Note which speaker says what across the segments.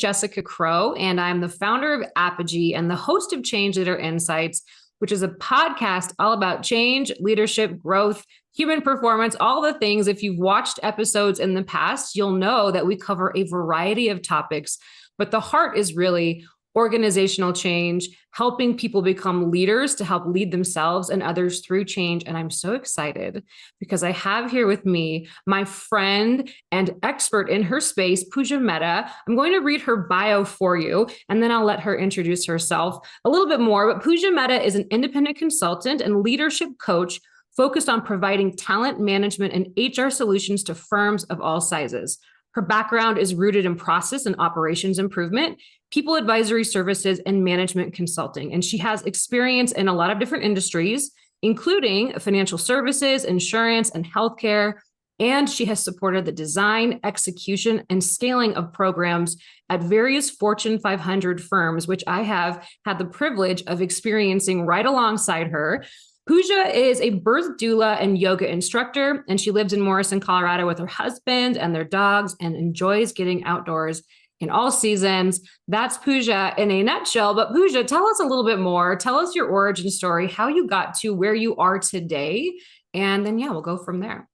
Speaker 1: Jessica Crow, and I'm the founder of Apogee and the host of Change Leader Insights, which is a podcast all about change, leadership, growth, human performance, all the things. If you've watched episodes in the past, you'll know that we cover a variety of topics, but the heart is really organizational change, helping people become leaders to help lead themselves and others through change. And I'm so excited because I have here with me my friend and expert in her space, Puja Mehta. I'm going to read her bio for you, and then I'll let her introduce herself a little bit more. But Puja Mehta is an independent consultant and leadership coach focused on providing talent management and HR solutions to firms of all sizes. Her background is rooted in process and operations improvement, people advisory services, and management consulting. And she has experience in a lot of different industries, including financial services, insurance, and healthcare. And she has supported the design, execution, and scaling of programs at various Fortune 500 firms, which I have had the privilege of experiencing right alongside her. Puja is a birth doula and yoga instructor, and she lives in Morrison, Colorado with her husband and their dogs and enjoys getting outdoors in all seasons. That's Puja in a nutshell. But Puja, tell us a little bit more. Tell us your origin story, how you got to where you are today. And then, we'll go from there.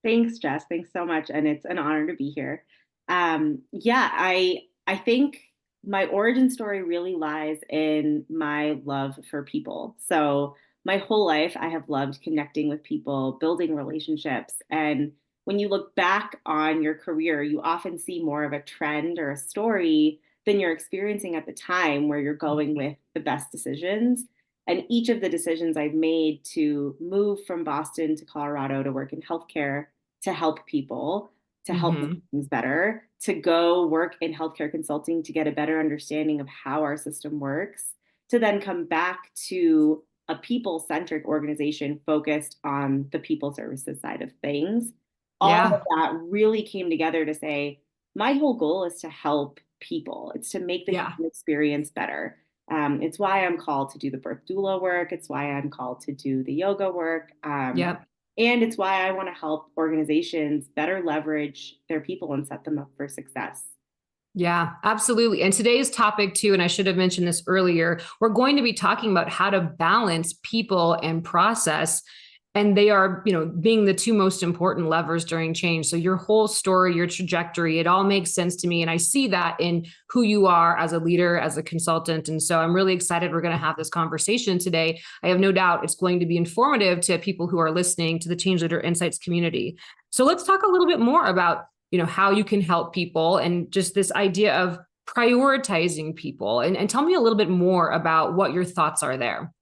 Speaker 2: Thanks, Jess. Thanks so much. And it's an honor to be here. I think my origin story really lies in my love for people. So my whole life, I have loved connecting with people, building relationships. And when you look back on your career, you often see more of a trend or a story than you're experiencing at the time where you're going with the best decisions. And each of the decisions I've made to move from Boston to Colorado to work in healthcare, to help people, to help make things better, to go work in healthcare consulting to get a better understanding of how our system works, to then come back to a people-centric organization focused on the people services side of things. All of that really came together to say, my whole goal is to help people. It's to make the human experience better. It's why I'm called to do the birth doula work. It's why I'm called to do the yoga work. And it's why I want to help organizations better leverage their people and set them up for success.
Speaker 1: Yeah, absolutely. And today's topic too, and I should have mentioned this earlier, we're going to be talking about how to balance people and process. And they are, being the two most important levers during change. So your whole story, your trajectory, it all makes sense to me. And I see that in who you are as a leader, as a consultant. And so I'm really excited we're going to have this conversation today. I have no doubt it's going to be informative to people who are listening to the Change Leader Insights community. So let's talk a little bit more about, how you can help people and just this idea of prioritizing people. And tell me a little bit more about what your thoughts are there.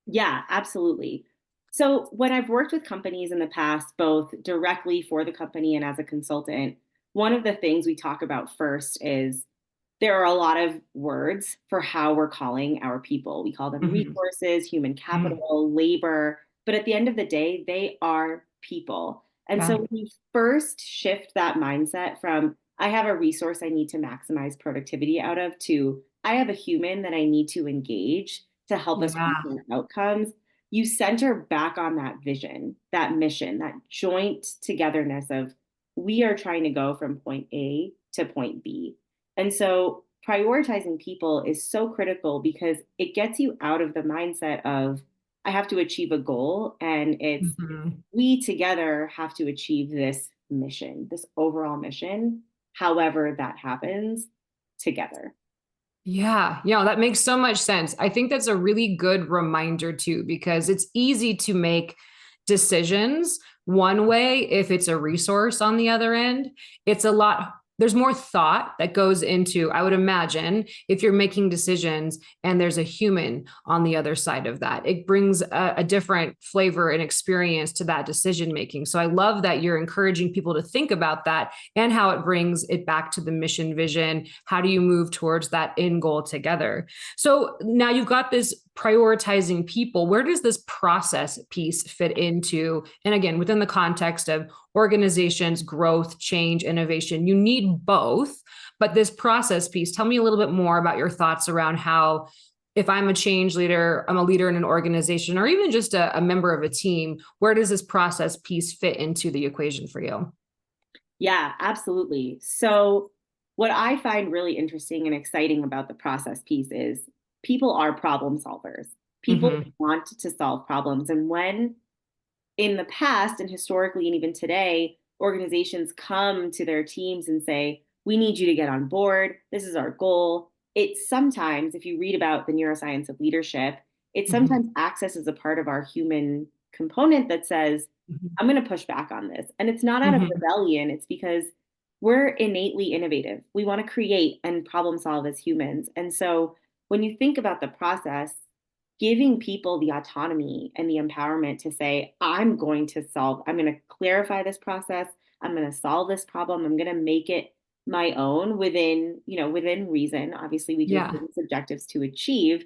Speaker 2: Yeah, absolutely. So when I've worked with companies in the past, both directly for the company and as a consultant, one of the things we talk about first is there are a lot of words for how we're calling our people. We call them resources, human capital, labor, but at the end of the day, they are people. And so when you first shift that mindset from, I have a resource I need to maximize productivity out of, to, I have a human that I need to engage to help us reach outcomes, you center back on that vision, that mission, that joint togetherness of, we are trying to go from point A to point B. And so prioritizing people is so critical because it gets you out of the mindset of, I have to achieve a goal, and it's we together have to achieve this mission, this overall mission, however that happens, together.
Speaker 1: Yeah, that makes so much sense. I think that's a really good reminder too, because it's easy to make decisions one way if it's a resource on the other end. There's more thought that goes into, I would imagine, if you're making decisions and there's a human on the other side of that, it brings a different flavor and experience to that decision making. So I love that you're encouraging people to think about that and how it brings it back to the mission vision. How do you move towards that end goal together? So now you've got this prioritizing people. Where does this process piece fit into? And again, within the context of organizations, growth, change, innovation, you need both. But this process piece, tell me a little bit more about your thoughts around how, if I'm a change leader, I'm a leader in an organization, or even just a member of a team, where does this process piece fit into the equation for you?
Speaker 2: Yeah, absolutely. So what I find really interesting and exciting about the process piece is people are problem solvers. People
Speaker 1: Mm-hmm.
Speaker 2: want to solve problems. And when in the past and historically and even today, organizations come to their teams and say, we need you to get on board. This is our goal. It's sometimes, if you read about the neuroscience of leadership, it
Speaker 1: Mm-hmm.
Speaker 2: sometimes acts as a part of our human component that says, I'm going to push back on this. And it's not out of
Speaker 1: Mm-hmm.
Speaker 2: rebellion, it's because we're innately innovative. We want to create and problem solve as humans. And so when you think about the process, giving people the autonomy and the empowerment to say, I'm going to clarify this process. I'm going to solve this problem. I'm going to make it my own within, within reason. Obviously, we do have
Speaker 1: Yeah.
Speaker 2: business objectives to achieve.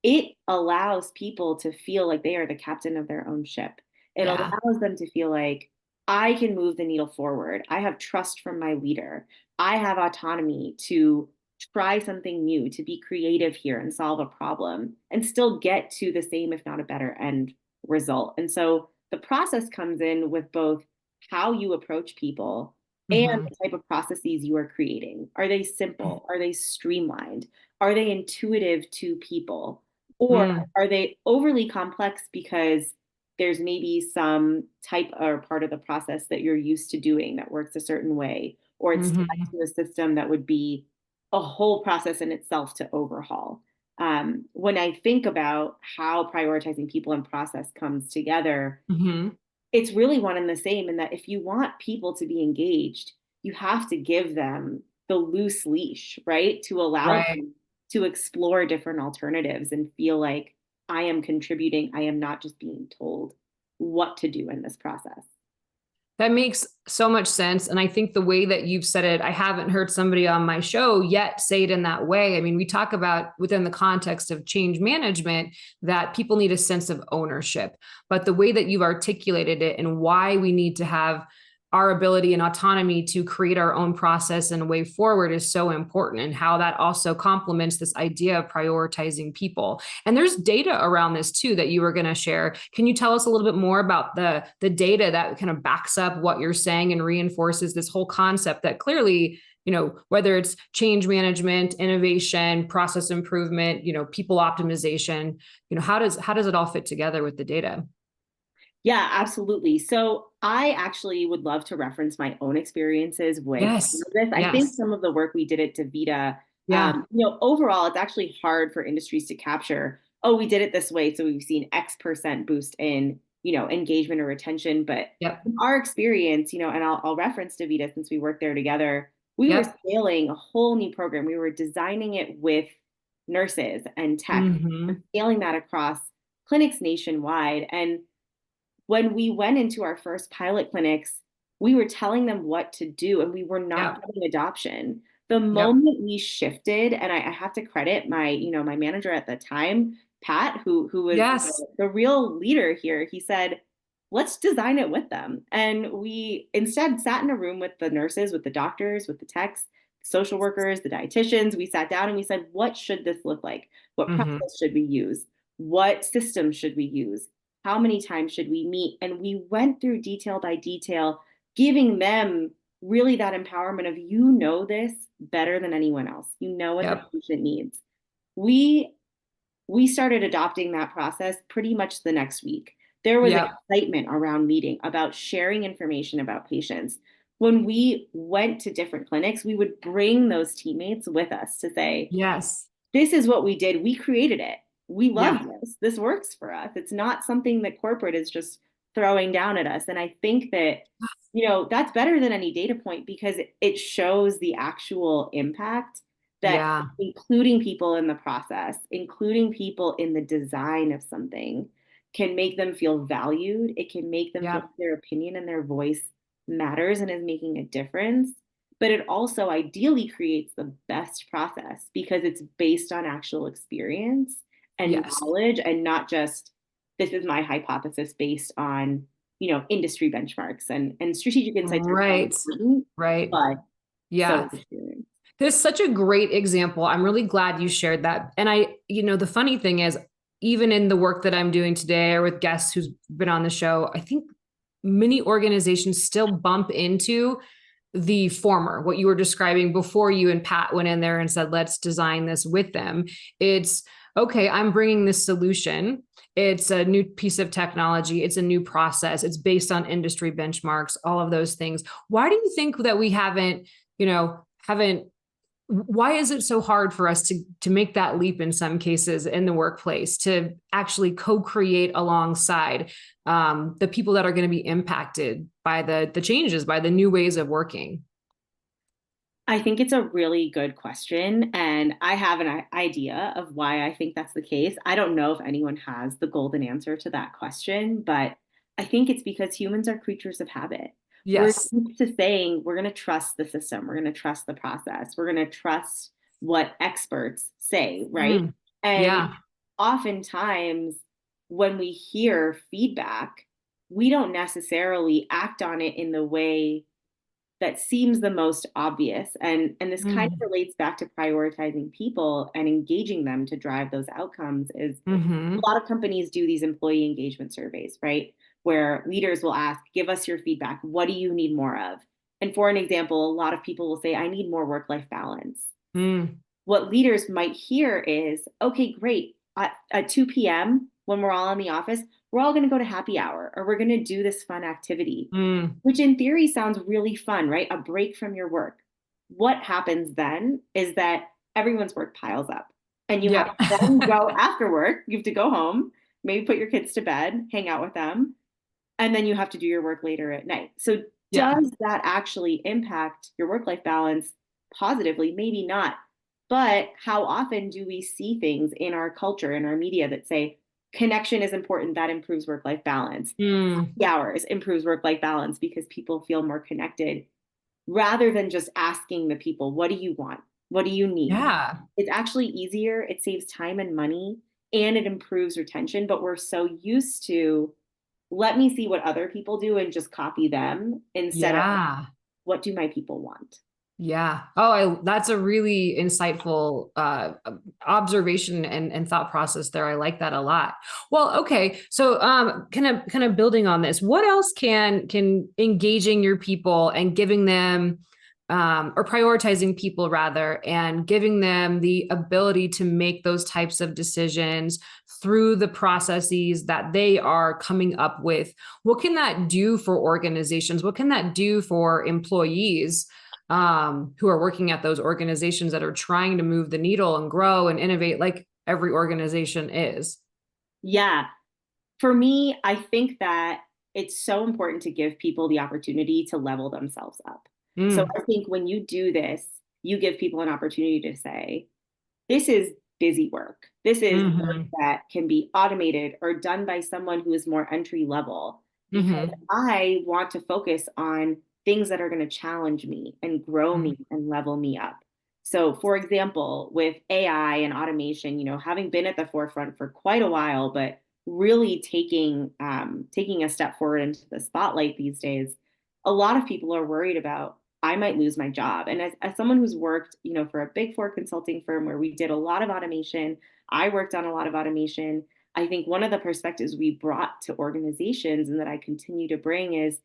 Speaker 2: It allows people to feel like they are the captain of their own ship. It
Speaker 1: Yeah.
Speaker 2: allows them to feel like I can move the needle forward. I have trust from my leader. I have autonomy to try something new, to be creative here and solve a problem and still get to the same, if not a better end result. And so the process comes in with both how you approach people and
Speaker 1: Mm-hmm.
Speaker 2: the type of processes you are creating. Are they simple? Are they streamlined? Are they intuitive to people? Or
Speaker 1: Mm-hmm.
Speaker 2: are they overly complex because there's maybe some type or part of the process that you're used to doing that works a certain way, or it's tied
Speaker 1: Mm-hmm.
Speaker 2: to a system that would be a whole process in itself to overhaul. When I think about how prioritizing people and process comes together,
Speaker 1: Mm-hmm.
Speaker 2: it's really one and the same in that if you want people to be engaged, you have to give them the loose leash, right? To allow
Speaker 1: Right.
Speaker 2: them to explore different alternatives and feel like I am contributing. I am not just being told what to do in this process.
Speaker 1: That makes so much sense. And I think the way that you've said it, I haven't heard somebody on my show yet say it in that way. I mean, we talk about within the context of change management that people need a sense of ownership, but the way that you've articulated it and why we need to have our ability and autonomy to create our own process and way forward is so important, and how that also complements this idea of prioritizing people. And there's data around this too that you were going to share. Can you tell us a little bit more about the data that kind of backs up what you're saying and reinforces this whole concept that clearly, whether it's change management, innovation, process improvement, people optimization, how does it all fit together with the data?
Speaker 2: Yeah, absolutely. So I actually would love to reference my own experiences with
Speaker 1: Yes.
Speaker 2: this. I think
Speaker 1: Yes.
Speaker 2: some of the work we did at DaVita,
Speaker 1: Yeah.
Speaker 2: overall, it's actually hard for industries to capture. Oh, we did it this way, so we've seen X% boost in, engagement or retention. But
Speaker 1: Yep.
Speaker 2: from our experience, and I'll reference DaVita since we worked there together. We were
Speaker 1: Yep.
Speaker 2: scaling a whole new program. We were designing it with nurses and tech, and
Speaker 1: Mm-hmm.
Speaker 2: scaling that across clinics nationwide. And when we went into our first pilot clinics, we were telling them what to do and we were not
Speaker 1: Yep.
Speaker 2: getting adoption. The
Speaker 1: Yep.
Speaker 2: moment we shifted, and I have to credit my manager at the time, Pat, who was
Speaker 1: Yes.
Speaker 2: the real leader here. He said, let's design it with them. And we instead sat in a room with the nurses, with the doctors, with the techs, social workers, the dietitians. We sat down and we said, what should this look like? What
Speaker 1: Mm-hmm.
Speaker 2: process should we use? What system should we use? How many times should we meet? And we went through detail by detail, giving them really that empowerment of, this better than anyone else. You know what the
Speaker 1: Yep.
Speaker 2: patient needs. We we started adopting that process pretty much the next week. There was
Speaker 1: Yep.
Speaker 2: excitement around meeting, about sharing information about patients. When we went to different clinics, we would bring those teammates with us to say,
Speaker 1: Yes.
Speaker 2: this is what we did. We created it. We love
Speaker 1: Yeah.
Speaker 2: this. This works for us. It's not something that corporate is just throwing down at us. And I think that, that's better than any data point because it shows the actual impact that
Speaker 1: Yeah.
Speaker 2: including people in the process, including people in the design of something can make them feel valued. It can make them feel
Speaker 1: Yeah.
Speaker 2: like their opinion and their voice matters and is making a difference, but it also ideally creates the best process because it's based on actual experience and
Speaker 1: Yes.
Speaker 2: knowledge and not just this is my hypothesis based on industry benchmarks, and strategic insights are so
Speaker 1: Right.
Speaker 2: important,
Speaker 1: Right.
Speaker 2: but so
Speaker 1: Yeah.
Speaker 2: is experience.
Speaker 1: This is such a great example. I'm really glad you shared that. And the funny thing is, even in the work that I'm doing today or with guests who's been on the show, I think many organizations still bump into the former, what you were describing before you and Pat went in there and said, let's design this with them. It's okay, I'm bringing this solution. It's a new piece of technology. It's a new process. It's based on industry benchmarks, all of those things. Why do you think that we haven't why is it so hard for us to make that leap in some cases in the workplace to actually co-create alongside the people that are going to be impacted by the changes, by the new ways of working?
Speaker 2: I think it's a really good question, and I have an idea of why I think that's the case. I don't know if anyone has the golden answer to that question, but I think it's because humans are creatures of habit. We're
Speaker 1: Yes.
Speaker 2: used to saying we're going to trust the system, we're going to trust the process, we're going to trust what experts say, right?
Speaker 1: Mm,
Speaker 2: And
Speaker 1: yeah.
Speaker 2: oftentimes when we hear feedback, we don't necessarily act on it in the way that seems the most obvious. And this kind of
Speaker 1: Mm,
Speaker 2: relates back to prioritizing people and engaging them to drive those outcomes. Is a
Speaker 1: mm-hmm.
Speaker 2: lot of companies do these employee engagement surveys, right? Where leaders will ask, give us your feedback. What do you need more of? And for an example, a lot of people will say, I need more work-life balance.
Speaker 1: Mm,
Speaker 2: What leaders might hear is, okay, great. At 2 p.m., when we're all in the office, we're all going to go to happy hour or we're going to do this fun activity,
Speaker 1: mm,
Speaker 2: which in theory sounds really fun, right? A break from your work. What happens then is that everyone's work piles up and you have
Speaker 1: yeah.
Speaker 2: to then go after work. You have to go home, maybe put your kids to bed, hang out with them, and then you have to do your work later at night. So,
Speaker 1: Yeah.
Speaker 2: does that actually impact your work life balance positively? Maybe not. But how often do we see things in our culture, in our media that say connection is important, that improves work life balance?
Speaker 1: Mm,
Speaker 2: Hours improves work life balance because people feel more connected rather than just asking the people, what do you want? What do you need?
Speaker 1: yeah.
Speaker 2: It's actually easier, it saves time and money, and it improves retention. But we're so used to let me see what other people do and just copy them instead of
Speaker 1: Yeah.
Speaker 2: what do my people want?
Speaker 1: Yeah. Oh, that's a really insightful observation and thought process there. I like that a lot. Well, okay. So kind of building on this, what else can engaging your people and giving them or prioritizing people rather and giving them the ability to make those types of decisions through the processes that they are coming up with, what can that do for organizations? What can that do for employees who are working at those organizations that are trying to move the needle and grow and innovate like every organization is?
Speaker 2: Yeah. For me, I think that it's so important to give people the opportunity to level themselves up. So
Speaker 1: Mm,
Speaker 2: I think when you do this, you give people an opportunity to say, this is busy work. This is work
Speaker 1: mm-hmm,
Speaker 2: that can be automated or done by someone who is more entry level because
Speaker 1: mm-hmm,
Speaker 2: I want to focus on things that are going to challenge me and grow me and level me up. So, for example, with AI and automation, having been at the forefront for quite a while, but really taking a step forward into the spotlight these days, a lot of people are worried about I might lose my job. And as someone who's worked, for a big four consulting firm where we did a lot of automation, I worked on a lot of automation. I think one of the perspectives we brought to organizations and that I continue to bring is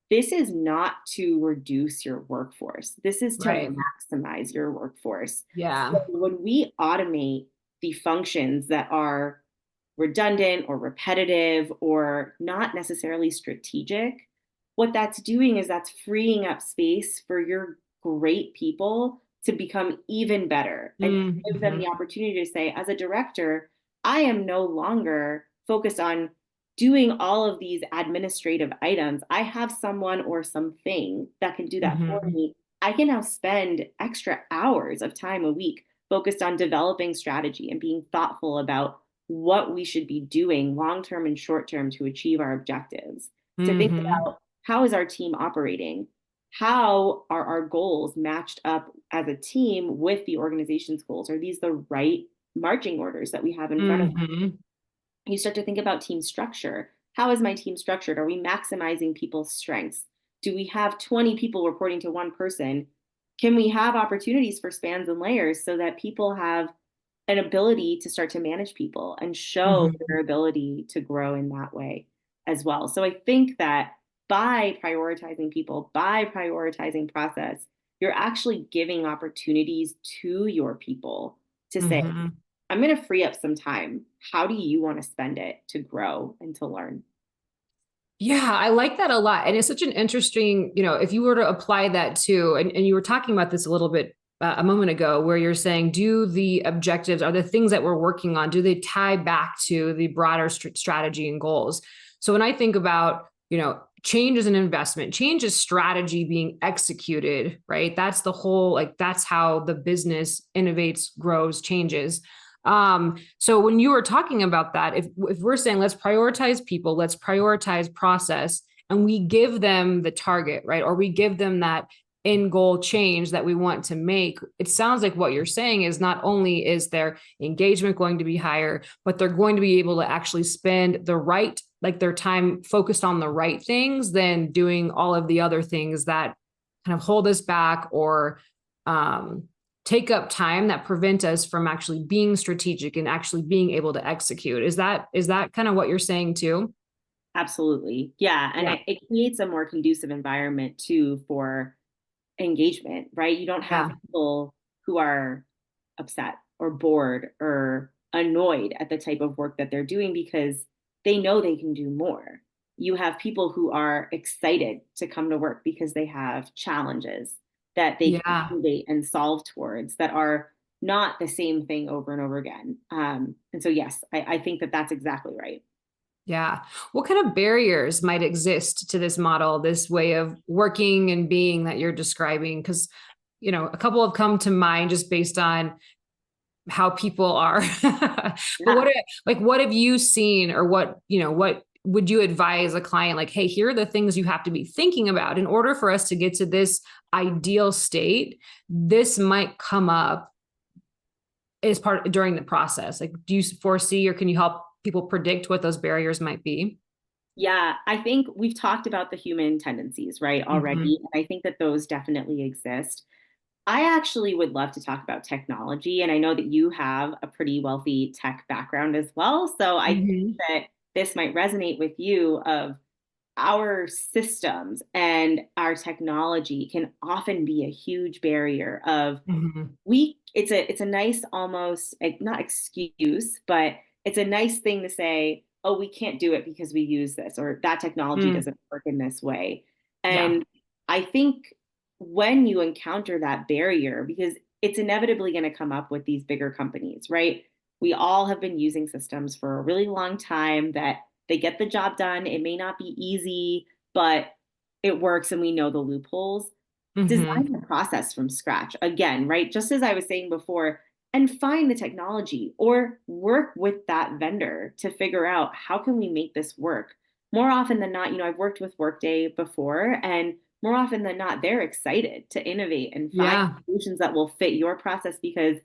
Speaker 2: this is not to reduce your workforce. This is to
Speaker 1: right.
Speaker 2: maximize your workforce. So
Speaker 1: Yeah.
Speaker 2: when we automate the functions that are redundant or repetitive or not necessarily strategic, what that's doing is that's freeing up space for your great people to become even better and to give them
Speaker 1: Mm-hmm,
Speaker 2: the opportunity to say, as a director, I am no longer focused on doing all of these administrative items. I have someone or something that can do that for
Speaker 1: mm-hmm,
Speaker 2: me. I can now spend extra hours of time a week focused on developing strategy and being thoughtful about what we should be doing long term and short term to achieve our objectives. To think
Speaker 1: mm-hmm,
Speaker 2: about how is our team operating? How are our goals matched up as a team with the organization's goals? Are these the right marching orders that we have in front of us?
Speaker 1: mm-hmm,
Speaker 2: You start to think about team structure. How is my team structured? Are we maximizing people's strengths? Do we have 20 people reporting to one person? Can we have opportunities for spans and layers so that people have an ability to start to manage people and show
Speaker 1: mm-hmm.
Speaker 2: their ability to grow in that way as well? So I think that by prioritizing people, by prioritizing process, you're actually giving opportunities to your people to say,
Speaker 1: Mhm.
Speaker 2: I'm going to free up some time. How do you want to spend it to grow and to learn?
Speaker 1: Yeah, I like that a lot. And it's such an interesting, if you were to apply that to, and you were talking about this a little bit a moment ago, where you're saying, do the objectives, are the things that we're working on, do they tie back to the broader strategy and goals? So when I think about, change is an investment, change is strategy being executed, right? That's the whole, like, that's how the business innovates, grows, changes. So when you were talking about that, if we're saying let's prioritize people, let's prioritize process, and we give them the target, right? Or we give them that end goal change that we want to make, it sounds like what you're saying is not only is their engagement going to be higher, but they're going to be able to actually spend the right, like their time focused on the right things than doing all of the other things that kind of hold us back or um, take up time that prevent us from actually being strategic and actually being able to execute. Is that kind of what you're saying too?
Speaker 2: Absolutely. Yeah. And
Speaker 1: Yeah.
Speaker 2: it creates a more conducive environment too for engagement, right? You don't have
Speaker 1: Yeah.
Speaker 2: people who are upset or bored or annoyed at the type of work that they're doing because they know they can do more. You have people who are excited to come to work because they have challenges that they can
Speaker 1: Yeah.
Speaker 2: innovate and solve towards that are not the same thing over and over again. And so, yes, I think that that's exactly right.
Speaker 1: Yeah. What kind of barriers might exist to this model, this way of working and being that you're describing? Because, a couple have come to mind just based on how people are. But
Speaker 2: Yeah.
Speaker 1: what have you seen, or what would you advise a client, like, hey, here are the things you have to be thinking about in order for us to get to this ideal state. This might come up as part during the process. Like, do you foresee, or can you help people predict what those barriers might be?
Speaker 2: Yeah, I think we've talked about the human tendencies, right,
Speaker 1: Mhm.
Speaker 2: already. And I think that those definitely exist. I actually would love to talk about technology, and I know that you have a pretty wealthy tech background as well. So I think
Speaker 1: Mhm.
Speaker 2: that this might resonate with you of our systems and our technology can often be a huge barrier of
Speaker 1: Mhm.
Speaker 2: it's a nice almost not excuse, but it's a nice thing to say, oh, we can't do it because we use this, or that technology
Speaker 1: Mm.
Speaker 2: doesn't work in this way.
Speaker 1: Yeah.
Speaker 2: And I think when you encounter that barrier, because it's inevitably going to come up with these bigger companies, right? We all have been using systems for a really long time that they get the job done. It may not be easy, but it works and we know the loopholes.
Speaker 1: Mhm.
Speaker 2: Design the process from scratch again, right? Just as I was saying before, and find the technology or work with that vendor to figure out how can we make this work. More often than not, I've worked with Workday before, and more often than not, they're excited to innovate and find
Speaker 1: Yeah.
Speaker 2: solutions that will fit your process because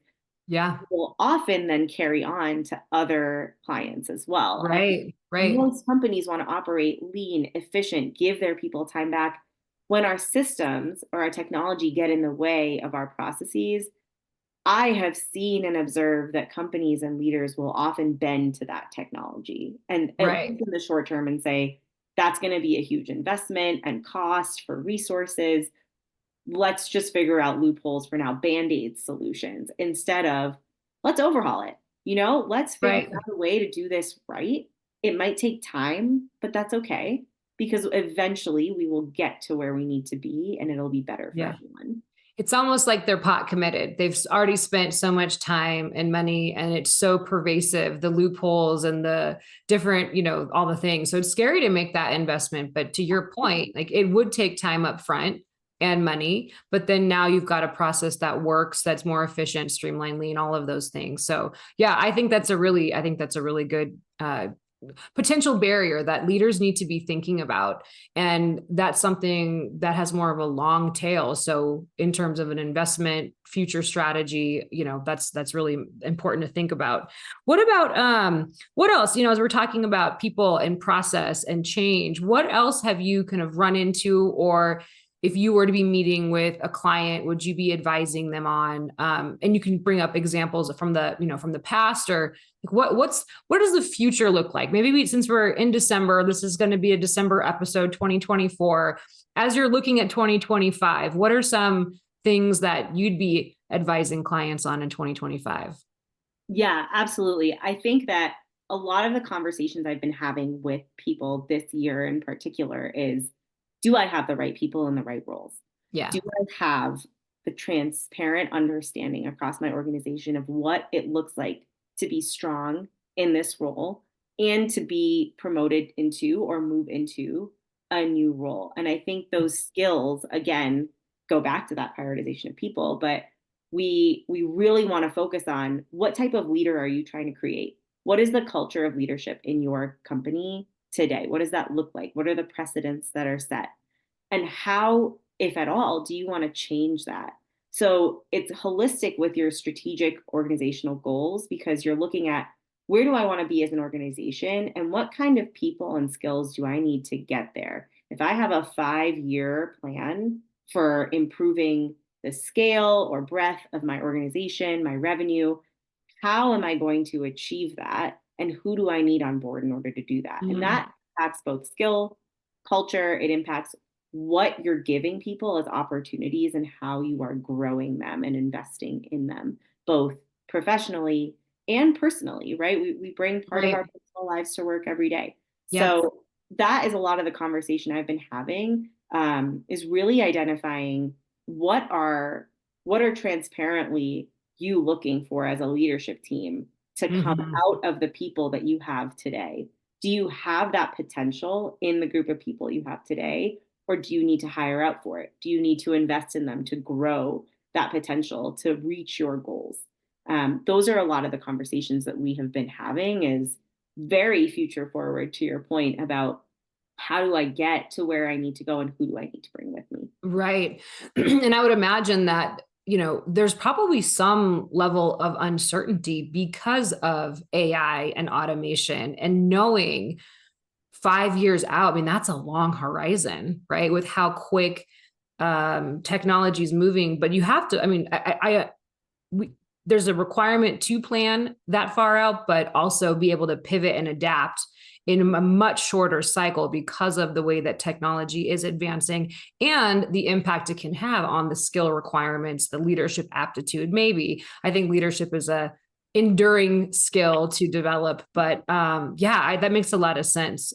Speaker 1: Yeah.
Speaker 2: will often then carry on to other clients as well. And
Speaker 1: Right. Right.
Speaker 2: most companies want to operate lean, efficient, give their people time back. When our systems or our technology get in the way of our processes, I have seen and observed that companies and leaders will often bend to that technology and at
Speaker 1: Right.
Speaker 2: least in the short term and say, that's going to be a huge investment and cost for resources. Let's just figure out loopholes for now, band-aid solutions instead of let's overhaul it. Let's figure
Speaker 1: Right.
Speaker 2: out a way to do this right. It might take time, but that's okay because eventually we will get to where we need to be and it'll be better for
Speaker 1: Yeah.
Speaker 2: everyone.
Speaker 1: It's almost like they're pot committed. They've already spent so much time and money, and it's so pervasive, the loopholes and the different, all the things. So it's scary to make that investment. But to your point, like, it would take time up front and money, but then now you've got a process that works, that's more efficient, streamlined, lean, all of those things. So yeah, I think that's a really good potential barrier that leaders need to be thinking about. And that's something that has more of a long tail. So in terms of an investment future strategy, that's really important to think about. What else, as we're talking about people and process and change, what else have you kind of run into, or if you were to be meeting with a client, would you be advising them on? And you can bring up examples from the past, or like what does the future look like? Maybe since we're in December, this is going to be a December episode, 2024. As you're looking at 2025, what are some things that you'd be advising clients on in 2025?
Speaker 2: Yeah, absolutely. I think that a lot of the conversations I've been having with people this year in particular is, do I have the right people in the right roles?
Speaker 1: Yeah.
Speaker 2: Do I have the transparent understanding across my organization of what it looks like to be strong in this role and to be promoted into or move into a new role? And I think those skills, again, go back to that prioritization of people, but we really want to focus on, what type of leader are you trying to create? What is the culture of leadership in your company today? What does that look like? What are the precedents that are set? And how, if at all, do you want to change that? So it's holistic with your strategic organizational goals, because you're looking at, where do I want to be as an organization and what kind of people and skills do I need to get there? If I have a 5-year plan for improving the scale or breadth of my organization, my revenue, how am I going to achieve that? And who do I need on board in order to do that? And that impacts both skill, culture, it impacts what you're giving people as opportunities and how you are growing them and investing in them, both professionally and personally, right? We bring part of our personal lives to work every day.
Speaker 1: Yep.
Speaker 2: So that is a lot of the conversation I've been having, is really identifying what are transparently you looking for as a leadership team to come out of the people that you have today. Do you have that potential in the group of people you have today, or do you need to hire out for it? Do you need to invest in them to grow that potential to reach your goals? Those are a lot of the conversations that we have been having, is very future forward, to your point about, how do I get to where I need to go and who do I need to bring with me?
Speaker 1: Right. And I would imagine that, there's probably some level of uncertainty because of AI and automation, and knowing 5 years out, I mean, that's a long horizon, right? With how quick technology is moving. But you have to, I mean, there's a requirement to plan that far out, but also be able to pivot and adapt in a much shorter cycle because of the way that technology is advancing and the impact it can have on the skill requirements, the leadership aptitude. Maybe I think leadership is a enduring skill to develop, but that makes a lot of sense.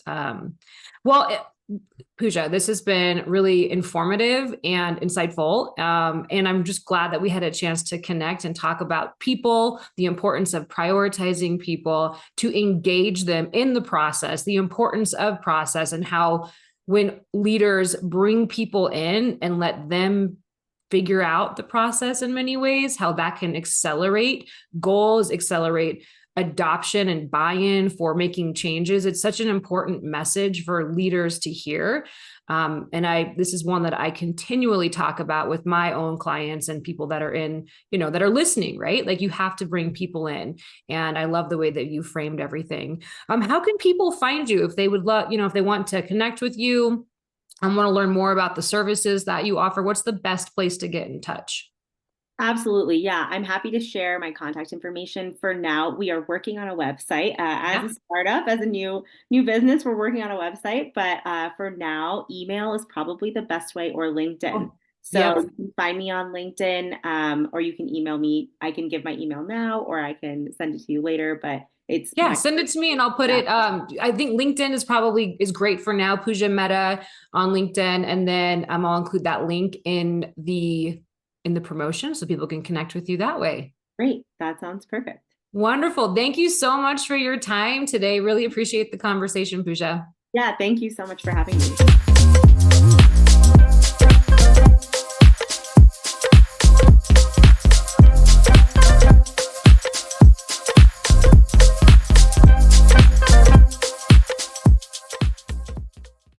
Speaker 1: Puja, this has been really informative and insightful. And I'm just glad that we had a chance to connect and talk about people, the importance of prioritizing people, to engage them in the process, the importance of process, and how when leaders bring people in and let them figure out the process in many ways, how that can accelerate goals, accelerate adoption and buy-in for making changes. It's such an important message for leaders to hear. This is one that I continually talk about with my own clients and people that are that are listening, right? Like, you have to bring people in. And I love the way that you framed everything. How can people find you if they would love, if they want to connect with you and want to learn more about the services that you offer? What's the best place to get in touch?
Speaker 2: Absolutely. Yeah. I'm happy to share my contact information. For now, we are working on a website, as a startup, as a new business. We're working on a website, but for now, email is probably the best way, or LinkedIn. So you can find me on LinkedIn, or you can email me. I can give my email now, or I can send it to you later, but send
Speaker 1: it to me and I'll put it. I think LinkedIn is great for now. Puja Mehta on LinkedIn. And then I'll include that link in the promotion so people can connect with you that way.
Speaker 2: Great. That sounds perfect.
Speaker 1: Wonderful. Thank you so much for your time today. Really appreciate the conversation, Puja.
Speaker 2: Yeah. Thank you so much for having me.